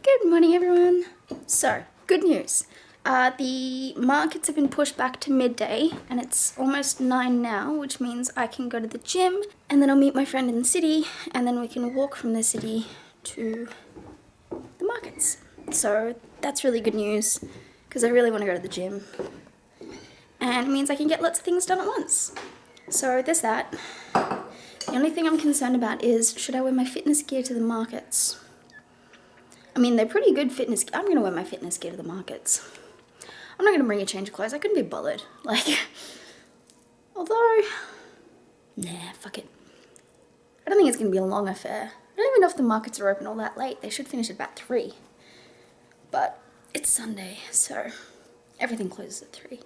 Good morning, everyone. So, good news. The markets have been pushed back to midday, and it's almost 9 now, which means I can go to the gym, and then I'll meet my friend in the city, and then we can walk from the city to the markets. So, that's really good news, because I really want to go to the gym. And it means I can get lots of things done at once. So, there's that. The only thing I'm concerned about is, should I wear my fitness gear to the markets? I mean, they're pretty good fitness. I'm going to wear my fitness gear to the markets. I'm not going to bring a change of clothes. I couldn't be bothered. Although, nah, fuck it. I don't think it's going to be a long affair. I don't even know if the markets are open all that late. They should finish at about 3. But it's Sunday, so everything closes at 3.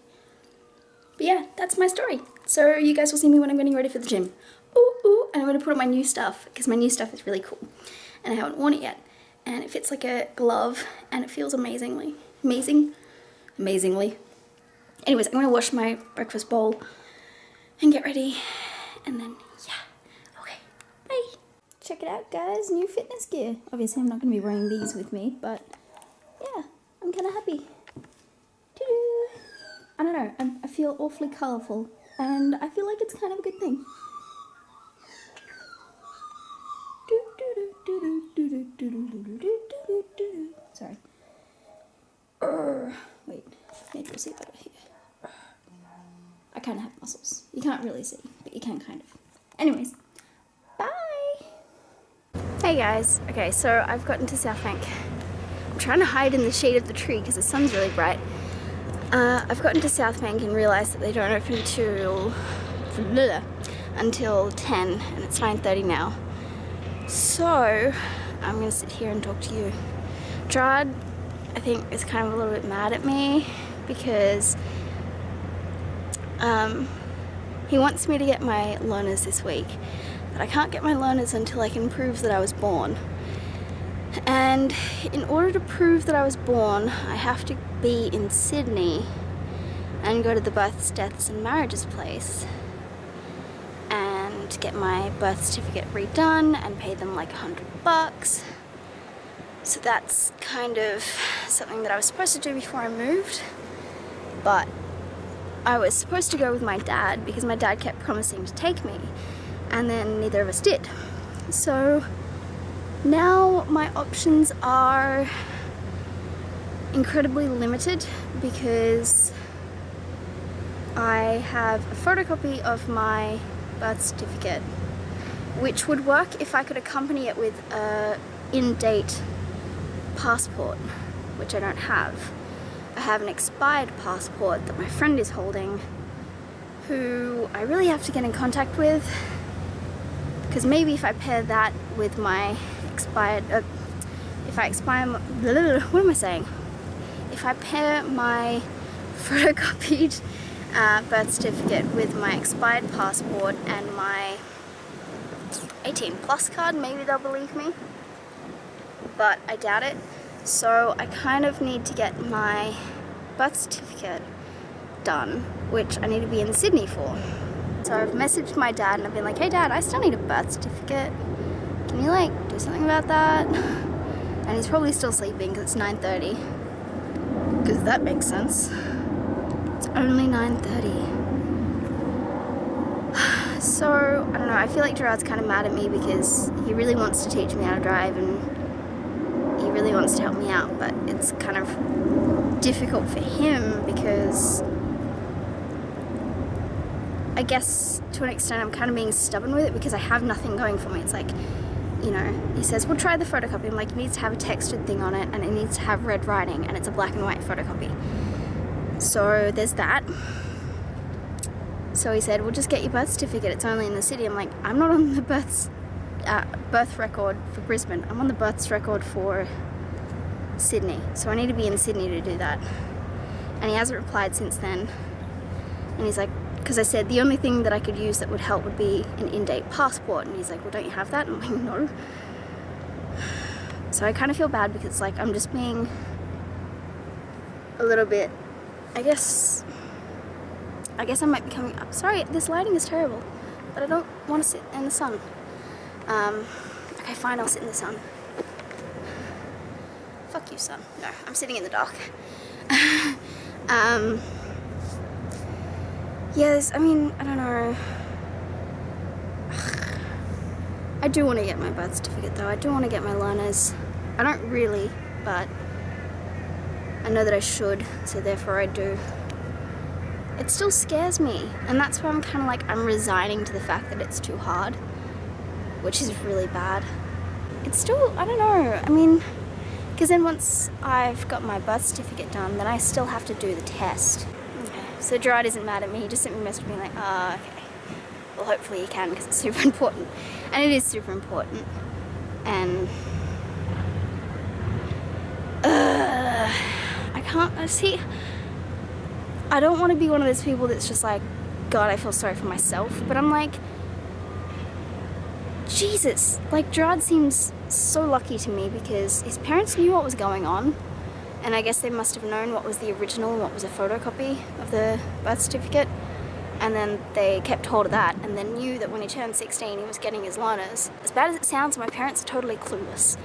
But yeah, that's my story. So you guys will see me when I'm getting ready for the gym. Ooh, and I'm going to put on my new stuff, because my new stuff is really cool. And I haven't worn it yet. And it fits like a glove, and it feels amazingly. Anyways, I'm going to wash my breakfast bowl and get ready, and then, yeah, okay, bye. Check it out, guys, new fitness gear. Obviously, I'm not going to be wearing these with me, but yeah, I'm kind of happy. Doo-doo. I don't know, I feel awfully colourful, and I feel like it's kind of a good thing. Sorry. Wait, maybe you'll see better here. I kind of have muscles. You can't really see, but you can kind of. Anyways, bye! Hey guys. Okay, so I've gotten to South Bank. I'm trying to hide in the shade of the tree because the sun's really bright. I've gotten to South Bank and realised that they don't open until 10, and it's 9:30 now. So, I'm going to sit here and talk to you. Gerard, I think, is kind of a little bit mad at me because he wants me to get my learners this week, but I can't get my learners until I can prove that I was born. And in order to prove that I was born, I have to be in Sydney and go to the births, deaths and marriages place and get my birth certificate redone and pay them like $100. So that's kind of something that I was supposed to do before I moved, but I was supposed to go with my dad because my dad kept promising to take me, and then neither of us did. So now my options are incredibly limited because I have a photocopy of my birth certificate, which would work if I could accompany it with a in-date passport, which I don't have. I have an expired passport that my friend is holding, who I really have to get in contact with, because maybe if I pair that with my expired, if I pair my photocopied birth certificate with my expired passport and my 18 plus card, maybe they'll believe me, but I doubt it. So I kind of need to get my birth certificate done, which I need to be in Sydney for. So I've messaged my dad and I've been like, hey dad, I still need a birth certificate. Can you do something about that? And he's probably still sleeping because it's 9:30. Because that makes sense. It's only 9:30. So, I don't know, I feel like Gerard's kind of mad at me because he really wants to teach me how to drive and he really wants to help me out, but it's kind of difficult for him because I guess to an extent I'm kind of being stubborn with it because I have nothing going for me. It's like, you know, he says, well, try the photocopy. I'm like, it needs to have a textured thing on it and it needs to have red writing and it's a black and white photocopy. So there's that. So he said, well, just get your birth certificate. It's only in the city. I'm like, I'm not on the birth record for Brisbane. I'm on the birth record for Sydney. So I need to be in Sydney to do that. And he hasn't replied since then. And he's like, because I said the only thing that I could use that would help would be an in-date passport. And he's like, well, don't you have that? And I'm like, no. So I kind of feel bad because I'm just being a little bit, I guess I might be coming up. Sorry, this lighting is terrible, but I don't want to sit in the sun. Okay, fine, I'll sit in the sun. Fuck you, son. No, I'm sitting in the dark. Yes, I mean, I don't know. I do want to get my birth certificate though. I do want to get my learners. I don't really, but I know that I should, so therefore I do. It still scares me, and that's why I'm kind of like, I'm resigning to the fact that it's too hard, which is really bad. It's still, I don't know, I mean, because then once I've got my birth certificate done, then I still have to do the test. Okay. So Gerard isn't mad at me, he just sent me a message being like, okay. Well, hopefully he can, because it's super important. And it is super important. And I can't, see, I don't want to be one of those people that's just like, God, I feel sorry for myself. But I'm like, Jesus, like Gerard seems so lucky to me because his parents knew what was going on. And I guess they must have known what was the original and what was a photocopy of the birth certificate. And then they kept hold of that and then knew that when he turned 16 he was getting his learners. As bad as it sounds, my parents are totally clueless.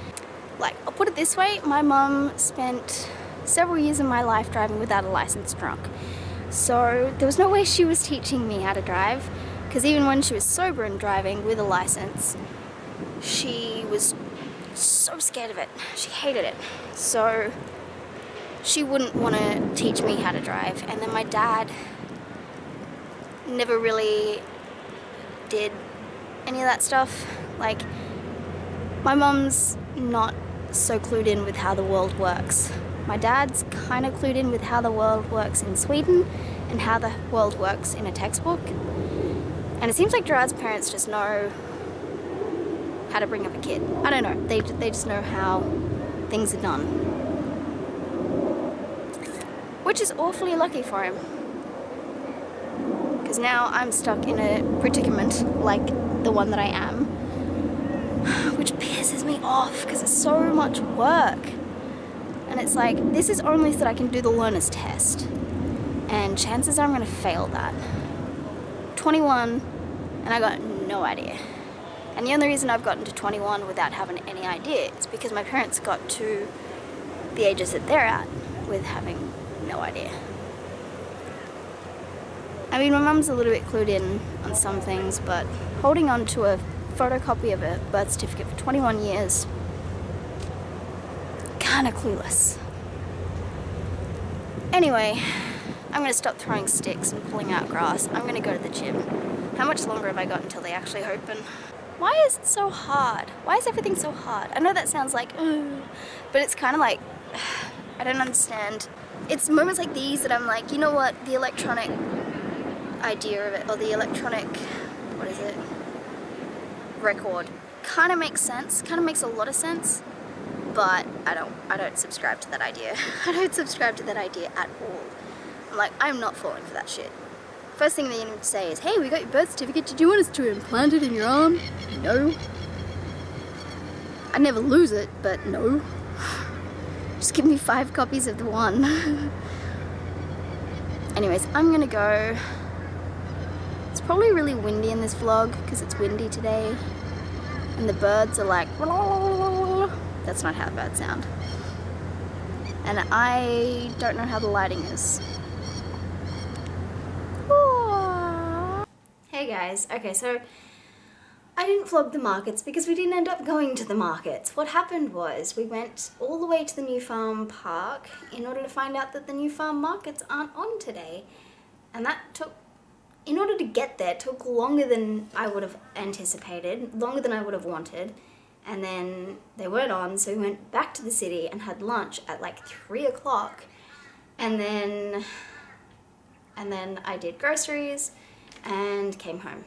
Like, I'll put it this way, my mum spent several years of my life driving without a license drunk. So there was no way she was teaching me how to drive, because even when she was sober and driving with a license, she was so scared of it. She hated it. So she wouldn't want to teach me how to drive. And then my dad never really did any of that stuff. Like, my mum's not so clued in with how the world works. My dad's kind of clued in with how the world works in Sweden and how the world works in a textbook. And it seems like Gerard's parents just know how to bring up a kid. I don't know, they just know how things are done. Which is awfully lucky for him. Because now I'm stuck in a predicament like the one that I am, which pisses me off because it's so much work. And it's like, this is only so that I can do the learner's test, and chances are I'm going to fail that. 21, and I got no idea. And the only reason I've gotten to 21 without having any idea is because my parents got to the ages that they're at with having no idea. I mean, my mum's a little bit clued in on some things, but holding on to a photocopy of a birth certificate for 21 years, kind of clueless. Anyway, I'm going to stop throwing sticks and pulling out grass. I'm going to go to the gym. How much longer have I got until they actually open? Why is it so hard? Why is everything so hard? I know that sounds like, but it's kind of like, I don't understand. It's moments like these that I'm like, you know what, the electronic idea of it, or the electronic, what is it, record, kind of makes sense, kind of makes a lot of sense, but I don't subscribe to that idea. I don't subscribe to that idea at all. I'm like, I'm not falling for that shit. First thing they need to say is, hey, we got your birth certificate, did you want us to implant it in your arm? No. I'd never lose it, but no. Just give me 5 copies of the one. Anyways, I'm gonna go. It's probably really windy in this vlog because it's windy today, and the birds are like, that's not how birds sound. And I don't know how the lighting is. Hey guys, okay, so I didn't vlog the markets because we didn't end up going to the markets. What happened was we went all the way to the New Farm Park in order to find out that the New Farm markets aren't on today. And that took, in order to get there, took longer than I would have anticipated, longer than I would have wanted. And then they weren't on, so we went back to the city and had lunch at like 3 o'clock. And then I did groceries and came home.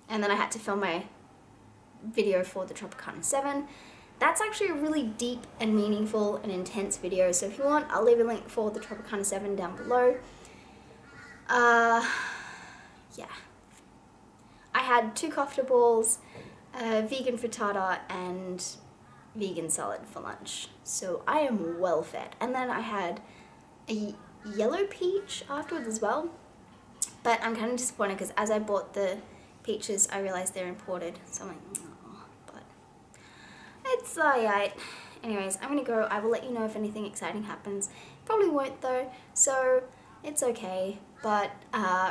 And then I had to film my video for the Tropicana 7. That's actually a really deep and meaningful and intense video, so if you want, I'll leave a link for the Tropicana 7 down below. Yeah. I had 2 kofta balls, vegan frittata, and vegan salad for lunch. So I am well fed. And then I had a yellow peach afterwards as well. But I'm kind of disappointed because as I bought the peaches, I realized they're imported. So I'm like, oh, but it's alright. anyways, I'm gonna go. I will let you know if anything exciting happens. Probably won't though, so it's okay. But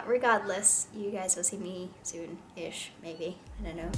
regardless, you guys will see me soon-ish, maybe. I don't know.